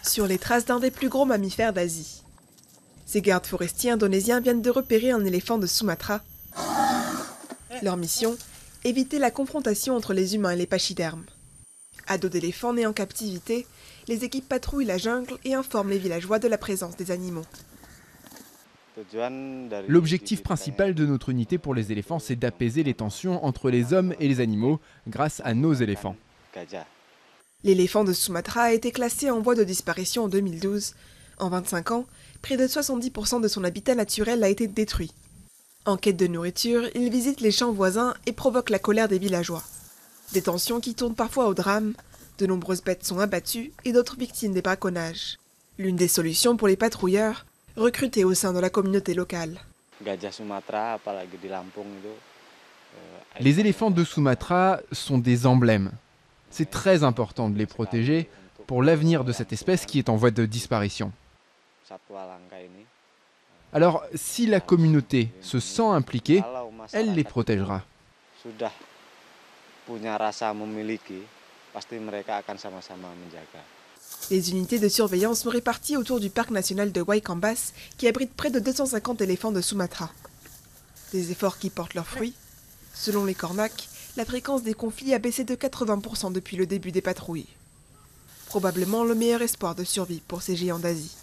sur les traces d'un des plus gros mammifères d'Asie. Ces gardes forestiers indonésiens viennent de repérer un éléphant de Sumatra. Leur mission, éviter la confrontation entre les humains et les pachydermes. À dos d'éléphants nés en captivité, les équipes patrouillent la jungle et informent les villageois de la présence des animaux. L'objectif principal de notre unité pour les éléphants, c'est d'apaiser les tensions entre les hommes et les animaux grâce à nos éléphants. L'éléphant de Sumatra a été classé en voie de disparition en 2012. En 25 ans, près de 70% de son habitat naturel a été détruit. En quête de nourriture, il visite les champs voisins et provoque la colère des villageois. Des tensions qui tournent parfois au drame. De nombreuses bêtes sont abattues et d'autres victimes des braconnages. L'une des solutions pour les patrouilleurs, recrutés au sein de la communauté locale. Les éléphants de Sumatra sont des emblèmes. C'est très important de les protéger pour l'avenir de cette espèce qui est en voie de disparition. Alors, si la communauté se sent impliquée, elle les protégera. Les unités de surveillance sont réparties autour du parc national de Waikambas, qui abrite près de 250 éléphants de Sumatra. Des efforts qui portent leurs fruits. Selon les Cornacs, la fréquence des conflits a baissé de 80% depuis le début des patrouilles. Probablement le meilleur espoir de survie pour ces géants d'Asie.